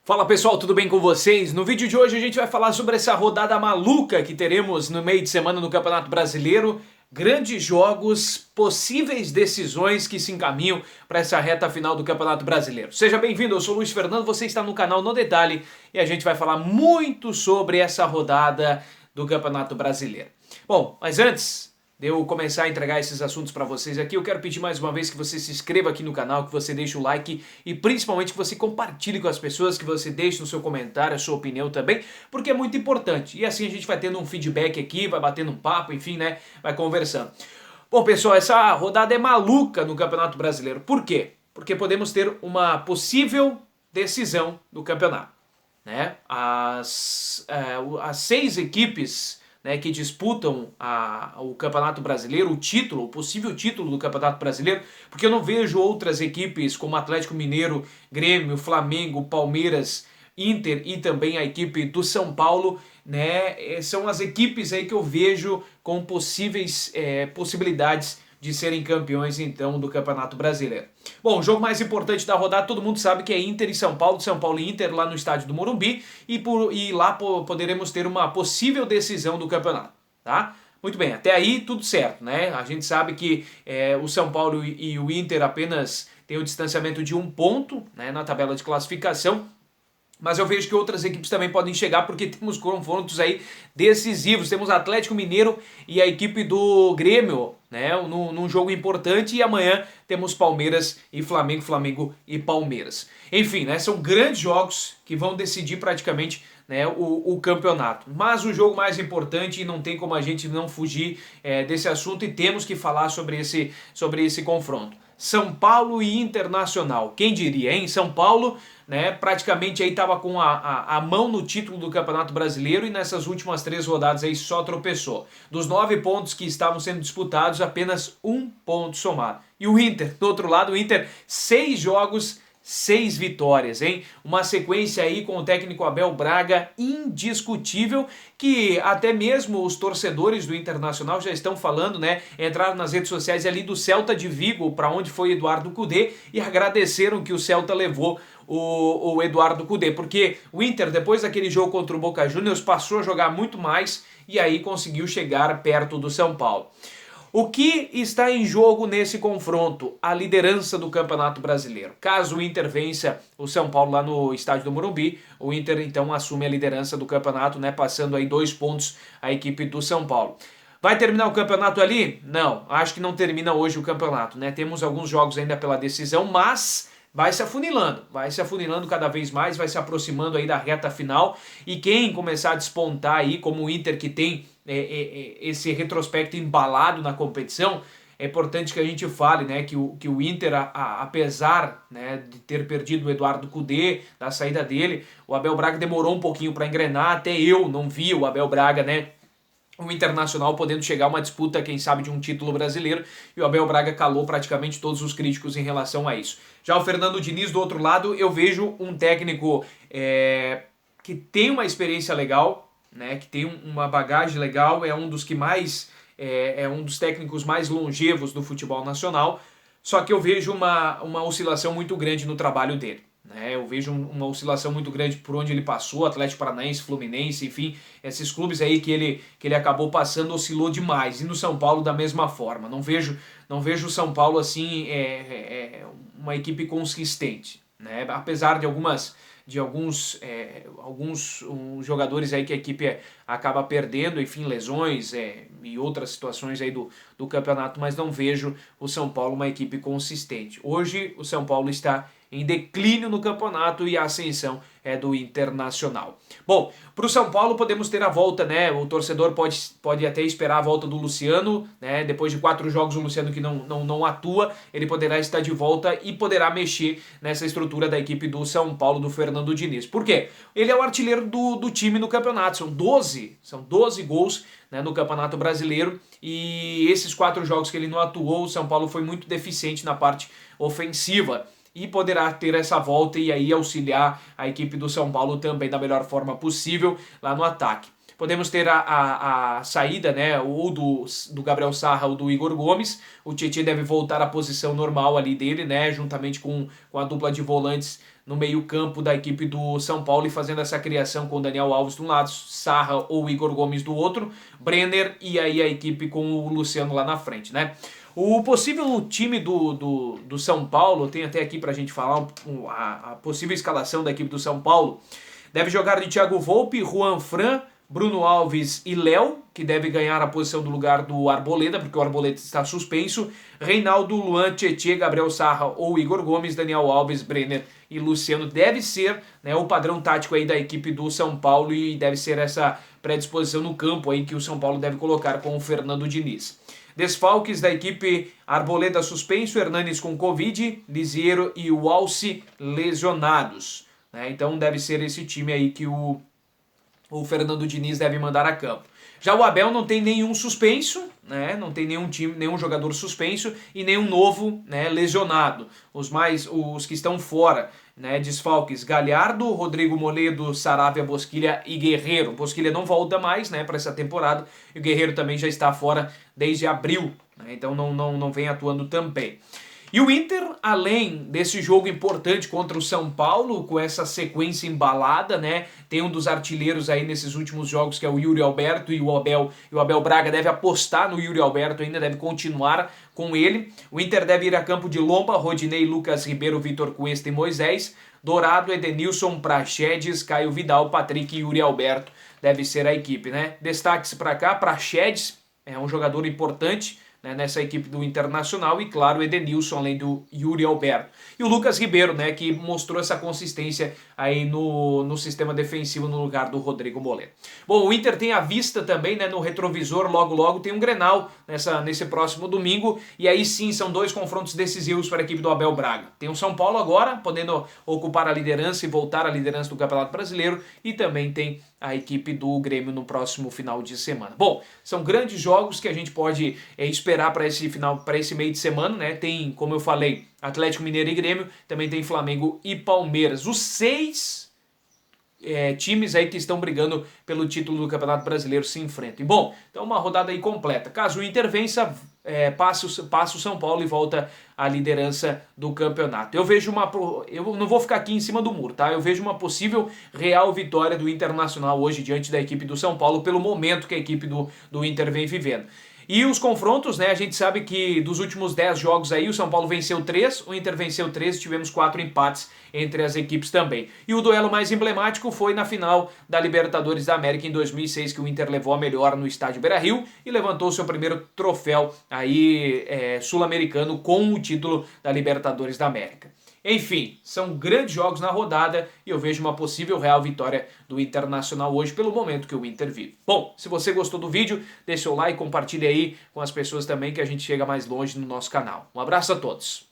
Fala pessoal, tudo bem com vocês? No vídeo de hoje a gente vai falar sobre essa rodada maluca que teremos no meio de semana no Campeonato Brasileiro. Grandes jogos, possíveis decisões que se encaminham para essa reta final do Campeonato Brasileiro. Seja bem-vindo, eu sou o Luiz Fernando, você está no canal No Detalhe e a gente vai falar muito sobre essa rodada do Campeonato Brasileiro. Bom, mas antes de eu começar a entregar esses assuntos para vocês aqui, eu quero pedir mais uma vez que você se inscreva aqui no canal, que você deixe o like e principalmente que você compartilhe com as pessoas, que você deixe no seu comentário a sua opinião também, porque é muito importante. E assim a gente vai tendo um feedback aqui, vai batendo um papo, enfim, né? Vai conversando. Bom, pessoal, essa rodada é maluca no Campeonato Brasileiro. Por quê? Porque podemos ter uma possível decisão do campeonato, né? As 6 equipes, né, que disputam o Campeonato Brasileiro, o possível título do Campeonato Brasileiro, porque eu não vejo outras equipes como Atlético Mineiro, Grêmio, Flamengo, Palmeiras, Inter e também a equipe do São Paulo, né, são as equipes aí que eu vejo com possíveis possibilidades de serem campeões então do Campeonato Brasileiro. Bom, o jogo mais importante da rodada todo mundo sabe que é Inter e São Paulo e Inter lá no estádio do Morumbi e lá poderemos ter uma possível decisão do campeonato, tá? Muito bem, até aí tudo certo, né? A gente sabe que o São Paulo e o Inter apenas têm o distanciamento de 1 ponto, né, na tabela de classificação. Mas eu vejo que outras equipes também podem chegar porque temos confrontos aí decisivos. Temos Atlético Mineiro e a equipe do Grêmio, né, num jogo importante, e amanhã temos Palmeiras e Flamengo, Flamengo e Palmeiras. Enfim, né, são grandes jogos que vão decidir praticamente, né, o campeonato. Mas o jogo mais importante, e não tem como a gente não fugir desse assunto, e temos que falar sobre esse confronto. São Paulo e Internacional. Quem diria, hein? São Paulo, né, praticamente aí estava com a mão no título do Campeonato Brasileiro e nessas últimas 3 rodadas aí só tropeçou. Dos 9 pontos que estavam sendo disputados, apenas 1 ponto somado. E o Inter, do outro lado, o Inter, 6 jogos, 6 vitórias, hein? Uma sequência aí com o técnico Abel Braga indiscutível, que até mesmo os torcedores do Internacional já estão falando, né? Entraram nas redes sociais ali do Celta de Vigo, para onde foi Eduardo Cudê, e agradeceram que o Celta levou o Eduardo Cudê, porque o Inter, depois daquele jogo contra o Boca Juniors, passou a jogar muito mais e aí conseguiu chegar perto do São Paulo. O que está em jogo nesse confronto? A liderança do Campeonato Brasileiro. Caso o Inter vença o São Paulo lá no estádio do Morumbi, o Inter então assume a liderança do campeonato, né, passando aí 2 pontos a equipe do São Paulo. Vai terminar o campeonato ali? Não, acho que não termina hoje o campeonato, né? Temos alguns jogos ainda pela decisão, mas vai se afunilando cada vez mais, vai se aproximando aí da reta final, e quem começar a despontar aí, como o Inter, que tem esse retrospecto embalado na competição, é importante que a gente fale, né, que o Inter, apesar, né, de ter perdido o Eduardo Cudê, da saída dele, o Abel Braga demorou um pouquinho para engrenar, até eu não vi o Abel Braga, né, o Internacional podendo chegar a uma disputa, quem sabe, de um título brasileiro, e o Abel Braga calou praticamente todos os críticos em relação a isso. Já o Fernando Diniz, do outro lado, eu vejo um técnico que tem uma experiência legal, né, que tem uma bagagem legal, é um dos que mais é um dos técnicos mais longevos do futebol nacional, só que eu vejo uma oscilação muito grande no trabalho dele. Eu vejo uma oscilação muito grande por onde ele passou, Atlético Paranaense, Fluminense, enfim, esses clubes aí que ele acabou passando oscilou demais, e no São Paulo da mesma forma. Não vejo o São Paulo assim uma equipe consistente, né? Apesar de alguns jogadores aí que a equipe acaba perdendo, enfim, lesões e outras situações aí do campeonato, mas não vejo o São Paulo uma equipe consistente. Hoje o São Paulo está em declínio no campeonato e a ascensão é do Internacional. Bom, para o São Paulo podemos ter a volta, né? O torcedor pode até esperar a volta do Luciano, né? Depois de 4 jogos o Luciano que não atua, ele poderá estar de volta e poderá mexer nessa estrutura da equipe do São Paulo, do Fernando Diniz. Por quê? Ele é o artilheiro do time no campeonato, são 12 gols, né, no Campeonato Brasileiro, e esses 4 jogos que ele não atuou, o São Paulo foi muito deficiente na parte ofensiva, e poderá ter essa volta e aí auxiliar a equipe do São Paulo também da melhor forma possível lá no ataque. Podemos ter a saída, né, ou do Gabriel Sarra ou do Igor Gomes. O Tietê deve voltar à posição normal ali dele, né, juntamente com a dupla de volantes no meio-campo da equipe do São Paulo e fazendo essa criação com o Daniel Alves de um lado, Sarra ou Igor Gomes do outro, Brenner e aí a equipe com o Luciano lá na frente, né? O possível time do São Paulo, tem até aqui pra gente falar a possível escalação da equipe do São Paulo, deve jogar de Thiago Volpe, Juan Fran, Bruno Alves e Léo, que deve ganhar a posição do lugar do Arboleda, porque o Arboleda está suspenso, Reinaldo, Luan, Tietê, Gabriel Sarra ou Igor Gomes, Daniel Alves, Brenner e Luciano. Deve ser, né, o padrão tático aí da equipe do São Paulo e deve ser essa predisposição no campo aí que o São Paulo deve colocar com o Fernando Diniz. Desfalques da equipe: Arboleda suspenso, Hernanes com Covid, Lisieiro e Walsi lesionados, né? Então deve ser esse time aí que o Fernando Diniz deve mandar a campo. Já o Abel não tem nenhum suspenso, né? Não tem nenhum jogador suspenso e nenhum novo, né, lesionado. Os que estão fora, né, desfalques: Galhardo, Rodrigo Moledo, Saravia, Bosquilha e Guerreiro. Bosquilha não volta mais, né, para essa temporada e o Guerreiro também já está fora desde abril, né? Então não vem atuando também. E o Inter, além desse jogo importante contra o São Paulo, com essa sequência embalada, né? Tem um dos artilheiros aí nesses últimos jogos, que é o Yuri Alberto, e o Abel Braga deve apostar no Yuri Alberto ainda, deve continuar com ele. O Inter deve ir a campo de Lomba, Rodinei, Lucas Ribeiro, Vitor Cuesta e Moisés, Dourado, Edenilson, Praxedes, Caio Vidal, Patrick e Yuri Alberto. Deve ser a equipe, né? Destaque-se para cá: Praxedes é um jogador importante, né, nessa equipe do Internacional, e claro, o Edenilson, além do Yuri Alberto. E o Lucas Ribeiro, né, que mostrou essa consistência aí no sistema defensivo no lugar do Rodrigo Moledo. Bom, o Inter tem à vista também, né, no retrovisor, logo tem um Grenal nesse próximo domingo, e aí sim são dois confrontos decisivos para a equipe do Abel Braga. Tem o São Paulo agora, podendo ocupar a liderança e voltar à liderança do Campeonato Brasileiro, e também tem a equipe do Grêmio no próximo final de semana. Bom, são grandes jogos que a gente pode esperar para esse meio de semana, né? Tem, como eu falei, Atlético Mineiro e Grêmio, também tem Flamengo e Palmeiras. Os 6 times aí que estão brigando pelo título do Campeonato Brasileiro se enfrentam. E bom, então uma rodada aí completa. Caso o Inter vença, passa o São Paulo e volta à liderança do campeonato. Eu não vou ficar aqui em cima do muro, tá? Eu vejo uma possível real vitória do Internacional hoje diante da equipe do São Paulo, pelo momento que a equipe do Inter vem vivendo. E os confrontos, né, a gente sabe que dos últimos 10 jogos aí, o São Paulo venceu 3, o Inter venceu 3 e tivemos 4 empates entre as equipes também. E o duelo mais emblemático foi na final da Libertadores da América em 2006, que o Inter levou a melhor no estádio Beira-Rio e levantou seu primeiro troféu aí sul-americano com o título da Libertadores da América. Enfim, são grandes jogos na rodada e eu vejo uma possível real vitória do Internacional hoje pelo momento que o Inter vive. Bom, se você gostou do vídeo, deixa o like, compartilhe aí com as pessoas também, que a gente chega mais longe no nosso canal. Um abraço a todos.